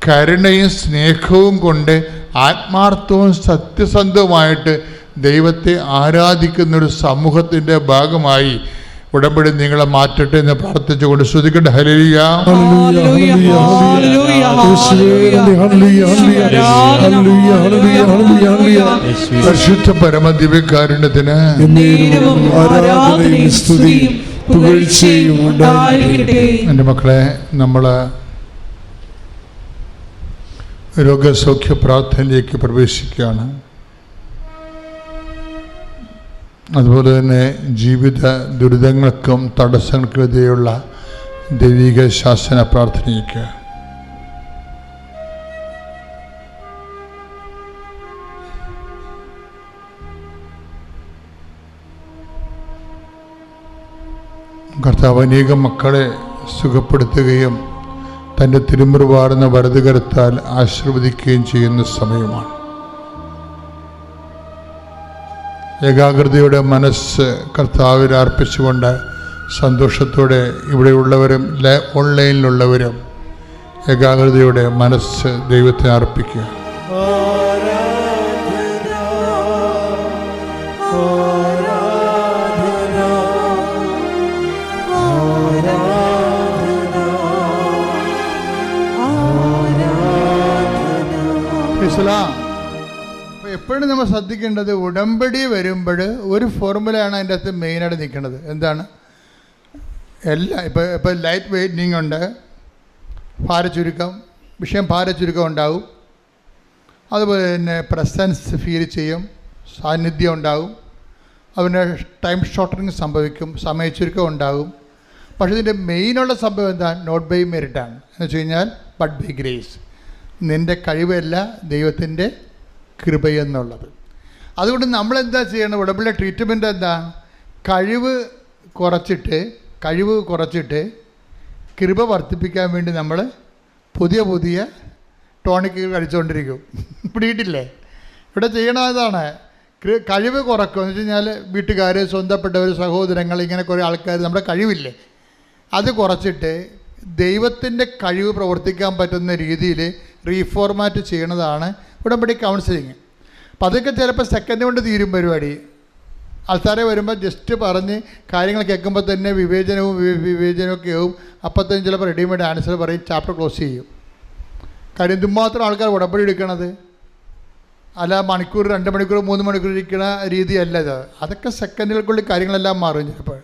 കരുണയും സ്നേഹവും കൊണ്ട് ആത്മാർത്ഥവും സത്യസന്ധവുമായിട്ട് ദൈവത്തെ ആരാധിക്കുന്നൊരു സമൂഹത്തിൻ്റെ ഭാഗമായി ഉടമ്പടി നിങ്ങളെ മാറ്റട്ടെ എന്ന് പ്രാർത്ഥിച്ചുകൊണ്ട് ശ്രുതിക്കട്ടെ. ഹല്ലേലൂയ. പരിശുദ്ധ പരമദിവ്യകാരുണ്യത്തിന് എൻ്റെ മക്കളെ, നമ്മൾ രോഗസൗഖ്യ പ്രാർത്ഥനയിലേക്ക് പ്രവേശിക്കുകയാണ്. അതുപോലെ തന്നെ ജീവിത ദുരിതങ്ങൾക്കും തടസ്സങ്ങൾക്കെതിരെയുള്ള ദൈവിക ശാസന പ്രാർത്ഥനയ്ക്ക് കർത്താവ് അനേകം മക്കളെ സുഖപ്പെടുത്തുകയും തൻ്റെ തിരുമുറിവാടുന്ന വലതുകരത്താൽ ആശീർവദിക്കുകയും ചെയ്യുന്ന സമയമാണ്. ഏകാഗ്രതയുടെ മനസ്സ് കർത്താവിൽ അർപ്പിച്ചുകൊണ്ട് സന്തോഷത്തോടെ ഇവിടെയുള്ളവരും ഓൺലൈനിലുള്ളവരും ഏകാഗ്രതയുടെ മനസ്സ് ദൈവത്തെ അർപ്പിക്കുക. എപ്പോഴും നമ്മൾ ശ്രദ്ധിക്കേണ്ടത്, ഉടമ്പടി വരുമ്പോൾ ഒരു ഫോർമുലയാണ് അതിൻ്റെ അകത്ത് മെയിനായിട്ട് നിൽക്കുന്നത്. എന്താണ്? ഇപ്പോൾ ലൈറ്റ് വെയിറ്റിംഗ് ഉണ്ട്, ഭാരചുരുക്കം, വിഷയം ഭാരചുരുക്കം ഉണ്ടാവും. അതുപോലെ തന്നെ പ്രസൻസ് ഫീൽ ചെയ്യും, സാന്നിധ്യം ഉണ്ടാവും. അതിന് ടൈം ഷോർട്ടറിങ് സംഭവിക്കും, സമയച്ചുരുക്കം ഉണ്ടാകും. പക്ഷേ ഇതിൻ്റെ മെയിനുള്ള സംഭവം എന്താണ്? നോട്ട് ബൈ മെറിറ്റാണ്. എന്ന് വെച്ച് കഴിഞ്ഞാൽ ബട്ട് ബൈ ഗ്രേസ്. നിൻ്റെ കഴിവല്ല, ദൈവത്തിൻ്റെ കൃപയെന്നുള്ളത്. അതുകൊണ്ട് നമ്മളെന്താ ചെയ്യണം? ഉടമ്പടിയുടെ ട്രീറ്റ്മെൻറ്റ് എന്താ? കഴിവ് കുറച്ചിട്ട് കൃപ വർദ്ധിപ്പിക്കാൻ വേണ്ടി നമ്മൾ പുതിയ ടോണിക്കുകൾ കഴിച്ചുകൊണ്ടിരിക്കും. പിടിയിട്ടില്ലേ? ഇവിടെ ചെയ്യണതാണ് കഴിവ് കുറക്കുക. എന്ന് വെച്ച് കഴിഞ്ഞാൽ വീട്ടുകാർ, സ്വന്തപ്പെട്ടവർ, സഹോദരങ്ങൾ, ഇങ്ങനെ കുറേ ആൾക്കാർ നമ്മുടെ കഴിവില്ലേ അത് കുറച്ചിട്ട് ദൈവത്തിൻ്റെ കഴിവ് പ്രവർത്തിക്കാൻ പറ്റുന്ന രീതിയിൽ റീഫോർമാറ്റ് ചെയ്യണതാണ് ഉടമ്പടി കൗൺസിലിങ്. അപ്പോൾ അതൊക്കെ ചിലപ്പോൾ സെക്കൻഡ് കൊണ്ട് തീരും പരിപാടി. ആൾക്കാരെ വരുമ്പോൾ ജസ്റ്റ് പറഞ്ഞ് കാര്യങ്ങൾ കേൾക്കുമ്പോൾ തന്നെ വിവേചനമൊക്കെ ആവും. അപ്പോൾ തന്നെ ചിലപ്പോൾ റെഡിമെയ്ഡ് ആൻസർ പറയും, ചാപ്റ്റർ ക്ലോസ് ചെയ്യും. കാര്യം എന്തുമാത്രം ആൾക്കാർ ഉടമ്പടി എടുക്കണത്. അല്ല മണിക്കൂർ, 2 മണിക്കൂർ, 3 മണിക്കൂർ ഇരിക്കുന്ന രീതിയല്ല ഇത്. അതൊക്കെ സെക്കൻഡുകൾക്കുള്ളിൽ കാര്യങ്ങളെല്ലാം മാറും ചിലപ്പോൾ.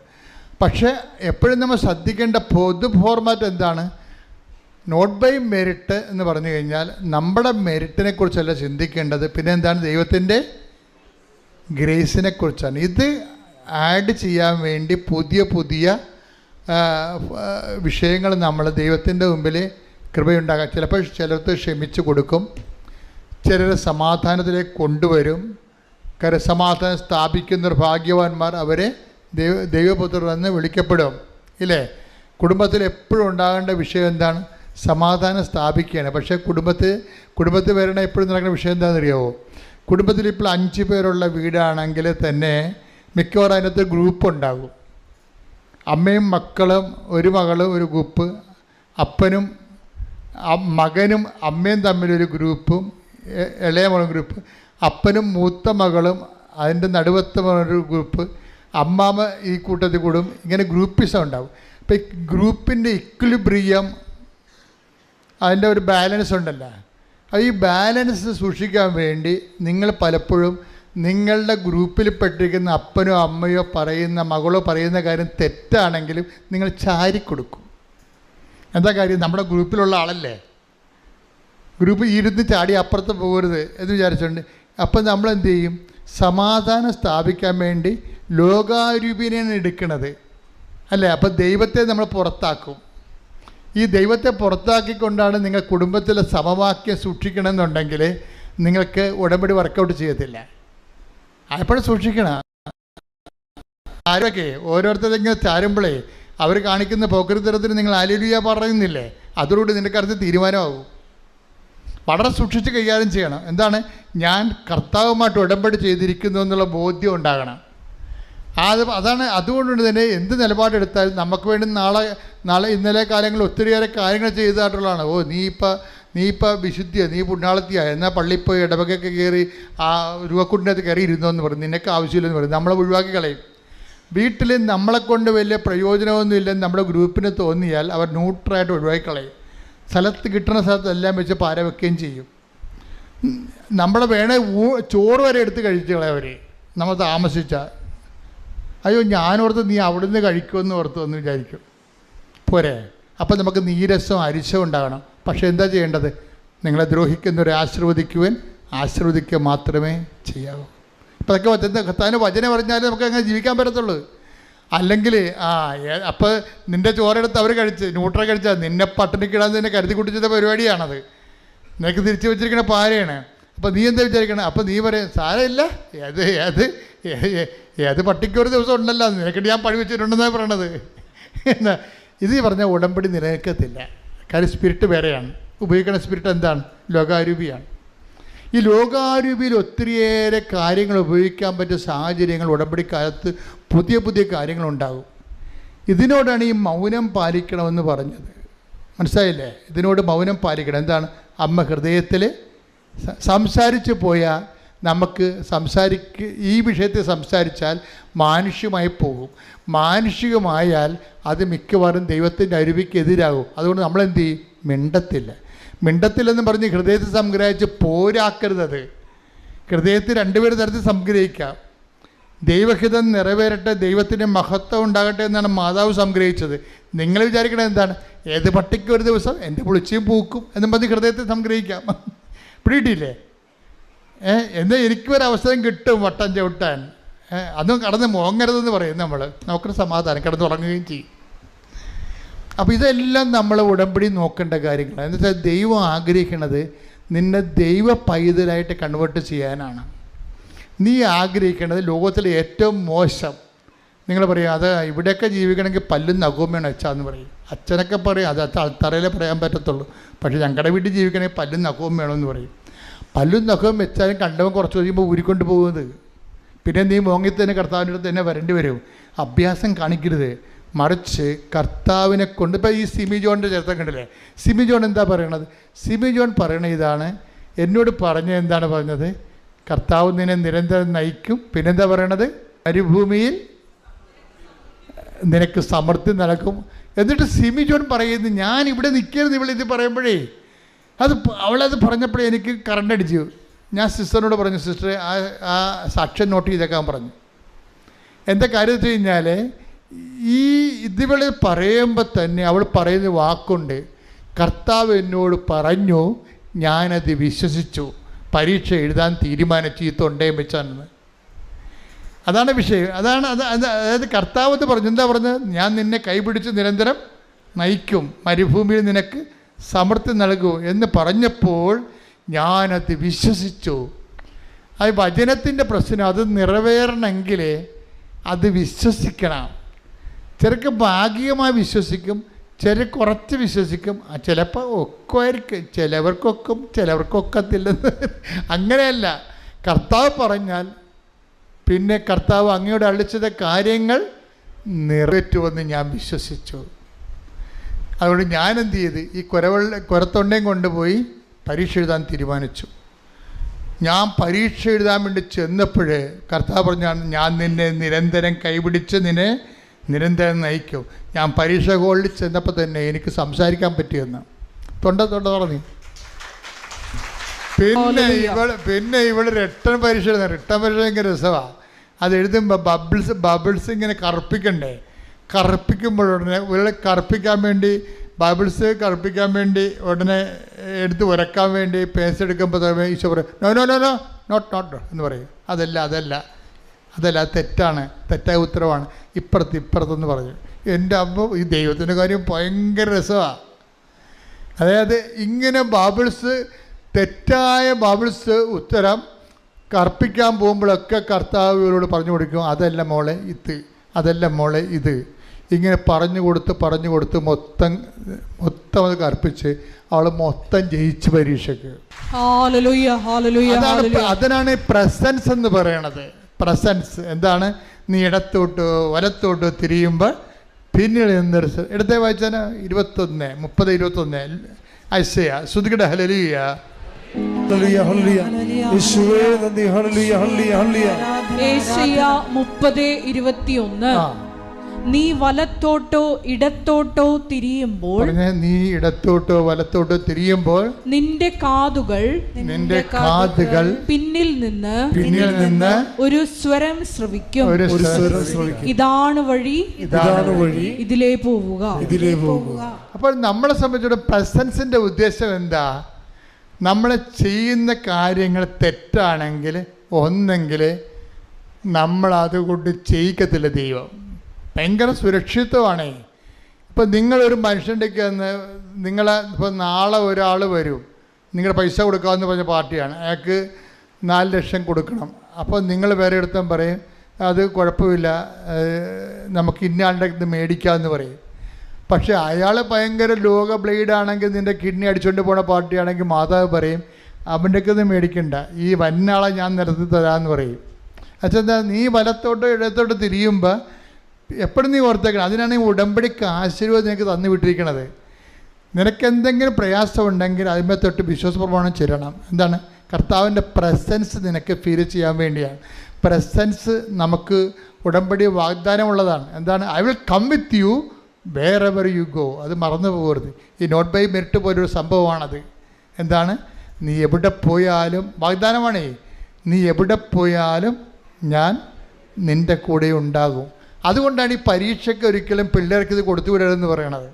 പക്ഷേ എപ്പോഴും നമ്മൾ ശ്രദ്ധിക്കേണ്ട പൊതു ഫോർമാറ്റ് എന്താണ്? നോട്ട് ബൈ മെറിറ്റ് എന്ന് പറഞ്ഞു കഴിഞ്ഞാൽ നമ്മുടെ മെറിറ്റിനെ കുറിച്ചല്ല ചിന്തിക്കേണ്ടത്. പിന്നെ എന്താണ്? ദൈവത്തിൻ്റെ ഗ്രേസിനെ കുറിച്ചാണ്. ഇത് ആഡ് ചെയ്യാൻ വേണ്ടി പുതിയ വിഷയങ്ങൾ നമ്മൾ ദൈവത്തിൻ്റെ മുമ്പിൽ കൃപയുണ്ടാകാം. ചിലപ്പോൾ ചിലർക്ക് ക്ഷമിച്ചു കൊടുക്കും, ചിലർ സമാധാനത്തിലേക്ക് കൊണ്ടുവരും. സമാധാനം സ്ഥാപിക്കുന്നവർ ഭാഗ്യവാന്മാർ, അവരെ ദൈവപുത്രർ എന്ന് വിളിക്കപ്പെടും. ഇല്ലേ? കുടുംബത്തിൽ എപ്പോഴും ഉണ്ടാകേണ്ട വിഷയം എന്താണ്? സമാധാനം സ്ഥാപിക്കുകയാണ്. പക്ഷേ കുടുംബത്തിൽ വരണ എപ്പോഴും നടക്കുന്ന വിഷയം എന്താണെന്ന് അറിയാമോ? കുടുംബത്തിൽ ഇപ്പോൾ 5 പേരുള്ള വീടാണെങ്കിൽ തന്നെ മിക്കവാറും അതിനകത്ത് ഗ്രൂപ്പ് ഉണ്ടാകും. അമ്മയും മക്കളും, ഒരു മകളും ഒരു ഗ്രൂപ്പ്, അപ്പനും മകനും അമ്മയും തമ്മിലൊരു ഗ്രൂപ്പും, ഇളയ മകളും ഗ്രൂപ്പ്, അപ്പനും മൂത്ത മകളും അതിൻ്റെ നടുവത്തെ ഒരു ഗ്രൂപ്പ്, അമ്മാമ്മ ഈ കൂട്ടത്തിൽ കൂടും. ഇങ്ങനെ ഗ്രൂപ്പിസം ഉണ്ടാവും. അപ്പോൾ ഈ ഗ്രൂപ്പിൻ്റെ ഇക്വിലിബ്രിയം, അതിൻ്റെ ഒരു ബാലൻസ് ഉണ്ടല്ലോ. അപ്പോൾ ഈ ബാലൻസ് സൂക്ഷിക്കാൻ വേണ്ടി നിങ്ങൾ പലപ്പോഴും നിങ്ങളുടെ ഗ്രൂപ്പിൽ പെട്ടിരിക്കുന്ന അപ്പനോ അമ്മയോ പറയുന്ന, മകളോ പറയുന്ന കാര്യം തെറ്റാണെങ്കിലും നിങ്ങൾ ചാരിക്കൊടുക്കും. എന്താ കാര്യം? നമ്മുടെ ഗ്രൂപ്പിലുള്ള ആളല്ലേ, ഗ്രൂപ്പ് ഇരുന്ന് ചാടി അപ്പുറത്ത് പോകരുത് എന്ന് വിചാരിച്ചുകൊണ്ട്. അപ്പം നമ്മളെന്ത് ചെയ്യും? സമാധാനം സ്ഥാപിക്കാൻ വേണ്ടി ലോകാരൂപിനെയാണ് എടുക്കുന്നത് അല്ലേ? അപ്പം ദൈവത്തെ നമ്മൾ പുറത്താക്കും. ഈ ദൈവത്തെ പുറത്താക്കിക്കൊണ്ടാണ് നിങ്ങൾ കുടുംബത്തിലെ സമവാക്യം സൂക്ഷിക്കണമെന്നുണ്ടെങ്കിൽ നിങ്ങൾക്ക് ഉടമ്പടി വർക്കൗട്ട് ചെയ്യത്തില്ല. എപ്പോഴും സൂക്ഷിക്കണം. ആരൊക്കെ ഓരോരുത്തരെങ്കിലും ചാരുമ്പോഴേ അവർ കാണിക്കുന്ന പോക്കരുത്തരത്തിന് നിങ്ങൾ ഹല്ലേലൂയ പറയുന്നില്ലേ? അതോടുകൂടി നിൻ്റെ കാര്യത്തിൽ തീരുമാനമാകും. വളരെ സൂക്ഷിച്ച് കൈകാര്യം ചെയ്യണം. എന്താണ്? ഞാൻ കർത്താവുമായിട്ട് ഉടമ്പടി ചെയ്തിരിക്കുന്നു എന്നുള്ള ബോധ്യം ഉണ്ടാകണം. അതാണ്. അതുകൊണ്ട് തന്നെ എന്ത് നിലപാടെടുത്താലും നമുക്ക് വേണ്ടി നാളെ ഇന്നലെ കാലങ്ങളിൽ ഒത്തിരിയേറെ കാര്യങ്ങൾ ചെയ്തതായിട്ടുള്ളതാണ്. നീ ഇപ്പം വിശുദ്ധിയ, നീ പുണ്യാളത്തിയാ, എന്നാൽ പള്ളിയിൽ പോയി ഇടവകൊക്കെ കയറി ആ രൂപക്കുട്ടിനകത്ത് കയറി ഇരുന്നോന്ന് പറയും, നിനക്ക് ആവശ്യമില്ലെന്ന് പറയും, നമ്മളെ ഒഴിവാക്കി കളയും. വീട്ടിൽ നമ്മളെക്കൊണ്ട് വലിയ പ്രയോജനമൊന്നും ഇല്ലെന്ന് നമ്മുടെ ഗ്രൂപ്പിന് തോന്നിയാൽ അവർ ന്യൂട്രലായിട്ട് ഒഴിവാക്കി കളയും. സ്ഥലത്ത് കിട്ടുന്ന സ്ഥലത്തെല്ലാം വെച്ച് പാര വെക്കുകയും ചെയ്യും. നമ്മളെ വേണേ ചോറ് വരെ എടുത്ത് കഴിച്ചു കളയവർ നമ്മൾ താമസിച്ചാൽ. അയ്യോ ഞാനോർത്ത് നീ അവിടുന്ന് കഴിക്കുമെന്ന് ഓർത്ത് എന്ന് വിചാരിക്കും. പോരെ? അപ്പം നമുക്ക് നീരസം അരിശം ഉണ്ടാകണം. പക്ഷേ എന്താ ചെയ്യേണ്ടത്? നിങ്ങളെ ദ്രോഹിക്കുന്നവരെ ആശീർവദിക്കുക മാത്രമേ ചെയ്യാവൂ. ഇപ്പം അതൊക്കെ കർത്താവിന് വചനം പറഞ്ഞാലേ നമുക്ക് അങ്ങനെ ജീവിക്കാൻ പറ്റത്തുള്ളൂ. അല്ലെങ്കിൽ അപ്പോൾ നിൻ്റെ ചോറെടുത്ത് അവർ കഴിച്ച് ന്യൂട്രൽ കഴിച്ചാൽ നിന്നെ പട്ടിണിക്കിടാൻ തന്നെ കരുതി കുട്ടിച്ചത് പരിപാടിയാണത്. നിനക്ക് തിരിച്ചു വെച്ചിരിക്കുന്ന പാരയാണ്. അപ്പോൾ നീ എന്താ വിചാരിക്കണം? അപ്പോൾ നീ പറയും സാരമില്ല, ഏത് പട്ടിക്കൊരു ദിവസം ഉണ്ടല്ലോ, നിനക്കിട്ട് ഞാൻ പഴി വെച്ചിട്ടുണ്ടെന്നാണ് പറയണത്. എന്നാ ഇത് പറഞ്ഞാൽ ഉടമ്പടി നിലനിൽക്കത്തില്ല. കാര്യം സ്പിരിറ്റ് വേറെയാണ്. ഉപയോഗിക്കുന്ന സ്പിരിറ്റ് എന്താണ്? ലോകാരൂപിയാണ്. ഈ ലോകാരൂപിയിൽ ഒത്തിരിയേറെ കാര്യങ്ങൾ ഉപയോഗിക്കാൻ പറ്റിയ സാഹചര്യങ്ങൾ ഉടമ്പടിക്കാലത്ത് പുതിയ കാര്യങ്ങളുണ്ടാകും. ഇതിനോടാണ് ഈ മൗനം പാലിക്കണമെന്ന് പറഞ്ഞത്. മനസ്സിലായില്ലേ? ഇതിനോട് മൗനം പാലിക്കണം. എന്താണ്? അമ്മ ഹൃദയത്തിൽ സംസാരിച്ച് പോയാൽ നമുക്ക് ഈ വിഷയത്തിൽ സംസാരിച്ചാൽ മാനുഷികമായി പോകും. മാനുഷികമായാൽ അത് മിക്കവാറും ദൈവത്തിൻ്റെ അരുവിക്കെതിരാകും. അതുകൊണ്ട് നമ്മളെന്ത് ചെയ്യും? മിണ്ടത്തില്ലെന്ന് പറഞ്ഞ് ഹൃദയത്തിൽ സംഗ്രഹിച്ച് പോരാക്കരുതത്. ഹൃദയത്തിൽ രണ്ടുപേര് തരത്തിൽ സംഗ്രഹിക്കാം. ദൈവഹിതം നിറവേറട്ടെ, ദൈവത്തിൻ്റെ മഹത്വം ഉണ്ടാകട്ടെ എന്നാണ് മാതാവ് സംഗ്രഹിച്ചത്. നിങ്ങൾ വിചാരിക്കണത് എന്താണ്? ഏത് പട്ടിക്ക് ഒരു ദിവസം എൻ്റെ പുളിച്ചയും പൂക്കും എന്നും പറഞ്ഞ് ഹൃദയത്തിൽ സംഗ്രഹിക്കാം. പിടിയിട്ടില്ലേ? എന്നാൽ എനിക്കൊരവസരം കിട്ടും വട്ടം ചവിട്ടാൻ, അതും കടന്ന് മോങ്ങരുതെന്ന് പറയും നമ്മൾ. നമുക്കൊരു സമാധാനം, കിടന്നുറങ്ങുകയും ചെയ്യും. അപ്പോൾ ഇതെല്ലാം നമ്മൾ ഉടമ്പടി നോക്കേണ്ട കാര്യങ്ങളാണ്. എന്ന് വെച്ചാൽ ദൈവം ആഗ്രഹിക്കുന്നത് നിന്നെ ദൈവ പൈതലായിട്ട് കൺവേർട്ട് ചെയ്യാനാണ്. നീ ആഗ്രഹിക്കേണ്ടത് ലോകത്തിലെ ഏറ്റവും മോശം, നിങ്ങൾ പറയും അത് ഇവിടെയൊക്കെ ജീവിക്കണമെങ്കിൽ പല്ലും നഖവും വേണം അച്ഛാന്ന് പറയും. അച്ഛനൊക്കെ പറയും അത് അൾത്തറയിലേ പറയാൻ പറ്റത്തുള്ളൂ. പക്ഷേ ഞങ്ങളുടെ വീട്ടിൽ ജീവിക്കണമെങ്കിൽ പല്ലും നഖവും വേണമെന്ന് പറയും. പല്ലും നഖവും വെച്ചാലും കണ്ടവൻ കുറച്ച് കഴിയുമ്പോൾ ഊരിക്കൊണ്ട് പോകുന്നത്. പിന്നെ നീ മോങ്ങി തന്നെ കർത്താവിൻ്റെ അടുത്ത് തന്നെ വരേണ്ടി വരും. അഭ്യാസം കാണിക്കരുത്, മറിച്ച് കർത്താവിനെ കൊണ്ട്. ഇപ്പോൾ ഈ സിമി ജോണിൻ്റെ ചരിത്രം കണ്ടില്ലേ? സിമി ജോൺ എന്താ പറയണത്? സിമി ജോൺ പറയണ ഇതാണ്, എന്നോട് എന്താണ് പറഞ്ഞത്? കർത്താവ് നിന്നെ നിരന്തരം നയിക്കും. പിന്നെന്താ പറയണത്? മരുഭൂമിയിൽ നിനക്ക് സമൃദ്ധി നടക്കും. എന്നിട്ട് സിമി ജോൺ പറയുന്നു, ഞാൻ ഇവിടെ നിൽക്കരുത് ഇവളിത് പറയുമ്പോഴേ, അവളത് പറഞ്ഞപ്പോഴേ എനിക്ക് കറണ്ട് അടിച്ചു. ഞാൻ സിസ്റ്ററിനോട് പറഞ്ഞു, സിസ്റ്ററെ ആ സാക്ഷ്യം നോട്ട് ചെയ്തേക്കാൻ പറഞ്ഞു. എന്താ കാര്യം വെച്ച് കഴിഞ്ഞാൽ, ഈ ഇതിവൾ പറയുമ്പോൾ തന്നെ അവൾ പറയുന്ന വാക്കുണ്ട്, കർത്താവ് എന്നോട് പറഞ്ഞു, ഞാനത് വിശ്വസിച്ചു, പരീക്ഷ എഴുതാൻ തീരുമാനിച്ചു, ഈ തൊണ്ടയും വെച്ചാണെന്ന്. അതാണ് വിഷയം. അതായത് കർത്താവ് എന്ന് പറഞ്ഞു. എന്താ പറഞ്ഞത്? ഞാൻ നിന്നെ കൈപിടിച്ച് നിരന്തരം നയിക്കും, മരുഭൂമിയിൽ നിനക്ക് സമൃദ്ധി നൽകൂ എന്ന് പറഞ്ഞപ്പോൾ ഞാനത് വിശ്വസിച്ചു. അത് വചനത്തിൻ്റെ പ്രശ്നം, അത് നിറവേറണമെങ്കിൽ അത് വിശ്വസിക്കണം. ചിലർക്ക് ഭാഗികമായി വിശ്വസിക്കും, ചില കുറച്ച് വിശ്വസിക്കും, ചിലപ്പോൾ ഒക്കുമായിരിക്കും, ചിലവർക്കൊക്കും ചിലവർക്കൊക്കത്തില്ലെന്ന്. അങ്ങനെയല്ല. കർത്താവ് പറഞ്ഞാൽ പിന്നെ കർത്താവ് അങ്ങയോട് അളിച്ചത കാര്യങ്ങൾ നിറവേറ്റുമെന്ന് ഞാൻ വിശ്വസിച്ചു. അതുകൊണ്ട് ഞാൻ എന്ത് ചെയ്ത്, ഈ കുരത്തൊണ്ടയും കൊണ്ടുപോയി പരീക്ഷ എഴുതാൻ തീരുമാനിച്ചു. ഞാൻ പരീക്ഷ എഴുതാൻ വേണ്ടി ചെന്നപ്പോൾ കർത്താവ് പറഞ്ഞാണ്, ഞാൻ നിന്നെ നിരന്തരം കൈപിടിച്ച് നിന്നെ നിരന്തരം നയിക്കും. ഞാൻ പരീക്ഷ ഹോളിൽ ചെന്നപ്പോൾ തന്നെ എനിക്ക് സംസാരിക്കാൻ പറ്റിയെന്ന് തൊണ്ട പറഞ്ഞു. പിന്നെ ഇവൾ റിട്ടേൺ പരീക്ഷ എഴുതാൻ. റിട്ടേൺ പരീക്ഷ ഭയങ്കര രസമാണ്. അത് എഴുതുമ്പോൾ ബബിൾസ് ഇങ്ങനെ കറുപ്പിക്കണ്ടേ. കറുപ്പിക്കുമ്പോഴുടനെ ഇവളെ കറുപ്പിക്കാൻ വേണ്ടി ഉടനെ എടുത്ത് ഉരക്കാൻ വേണ്ടി പേസ് എടുക്കുമ്പോൾ ഈശോ പറയും, no no no no not എന്ന് പറയും. അതല്ല തെറ്റായ ഉത്തരവാണ്, ഇപ്പുറത്തെന്ന് പറഞ്ഞു. എൻ്റെ അമ്മ, ഈ ദൈവത്തിൻ്റെ കാര്യം ഭയങ്കര രസമാണ്. അതായത് ഇങ്ങനെ തെറ്റായ ബാബിൾസ് ഉത്തരം കർപ്പിക്കാൻ പോകുമ്പോഴൊക്കെ കർത്താവ് ഇവരോട് പറഞ്ഞു കൊടുക്കും, അതല്ല മോളെ ഇത്. ഇങ്ങനെ പറഞ്ഞു കൊടുത്ത് മൊത്തം അത് കർപ്പിച്ച് അവൾ മൊത്തം ജയിച്ച് പരീക്ഷയ്ക്ക്. അതിനാണ് പ്രസൻസ് എന്ന് പറയണത്. പ്രസൻസ് എന്താണ്? നീ ഇടത്തോട്ടോ വലത്തോട്ടോ തിരിയുമ്പോൾ പിന്നീട് ഇടത്തെ വായിച്ചാൽ 21 ഐസയ ശ്രുതികട ഹല്ലേലൂയ. ഏശയ്യ 30:21. നീ വലത്തോട്ടോ ഇടത്തോട്ടോ തിരിയുമ്പോൾ, നീ ഇടത്തോട്ടോ വലത്തോട്ടോ തിരിയുമ്പോൾ നിന്റെ കാതുകൾ പിന്നിൽ നിന്ന് ഒരു സ്വരം ശ്രവിക്കും. ഇതാണ് വഴി, ഇതിലേ പോവുക. അപ്പോൾ നമ്മളെ സംബന്ധിച്ചിടത്തോളം പ്രസൻസിന്റെ ഉദ്ദേശം എന്താ? നമ്മൾ ചെയ്യുന്ന കാര്യങ്ങൾ തെറ്റാണെങ്കിൽ ഒന്നെങ്കിൽ നമ്മളതുകൊണ്ട് ചെയ്യിക്കത്തില്ല ദൈവം. ഭയങ്കര സുരക്ഷിതമാണ്. ഇപ്പം നിങ്ങളൊരു മനുഷ്യൻ്റെക്ക് ഇപ്പോൾ നാളെ ഒരാൾ വരും, നിങ്ങൾ പൈസ കൊടുക്കാമെന്ന് പറഞ്ഞ പാർട്ടിയാണ്, അയാൾക്ക് 4 ലക്ഷം കൊടുക്കണം. അപ്പോൾ നിങ്ങൾ വേറെ എടുത്തും പറയും, അത് കുഴപ്പമില്ല, നമുക്ക് ഇന്നയാളുടെ ഇത് മേടിക്കാമെന്ന് പറയും. പക്ഷേ അയാൾ ഭയങ്കര ലോക ബ്ലേഡാണെങ്കിൽ, നിൻ്റെ കിഡ്നി അടിച്ചുകൊണ്ട് പോണ പാർട്ടിയാണെങ്കിൽ മാതാവ് പറയും, അവൻ്റെക്ക് ഇത് മേടിക്കണ്ട, ഈ വന്നാളെ ഞാൻ നിരത്തി തരാമെന്ന് പറയും. അച്ഛാ, നീ വലത്തോട്ടോ ഇടത്തോട്ടോ തിരിയുമ്പോൾ എപ്പോഴും നീ ഓർത്തേക്കണം, അതിനാണ് ഈ ഉടമ്പടിക്ക് ആശീർവാദം നിനക്ക് തന്നു വിട്ടിരിക്കണത്. നിനക്ക് എന്തെങ്കിലും പ്രയാസം ഉണ്ടെങ്കിൽ അതിന്മേ തൊട്ട് വിശ്വാസപ്രമാണം ചെല്ലണം. എന്താണ്? കർത്താവിൻ്റെ പ്രസൻസ് നിനക്ക് ഫീൽ ചെയ്യാൻ വേണ്ടിയാണ്. പ്രസൻസ് നമുക്ക് ഉടമ്പടി വാഗ്ദാനമുള്ളതാണ്. എന്താണ്? I will come with you wherever you go. അത് മറന്നു പോകരുത്. ഈ നോട്ട് ബൈ മെറിറ്റ് പോലൊരു സംഭവമാണത്. എന്താണ്? നീ എവിടെ പോയാലും വാഗ്ദാനമാണേ, നീ എവിടെ പോയാലും ഞാൻ നിൻ്റെ കൂടെ ഉണ്ടാകും. അതുകൊണ്ടാണ് ഈ പരീക്ഷയ്ക്ക് ഒരിക്കലും പിള്ളേർക്ക് ഇത് കൊടുത്തു വിടരുതെന്ന് പറയണത്.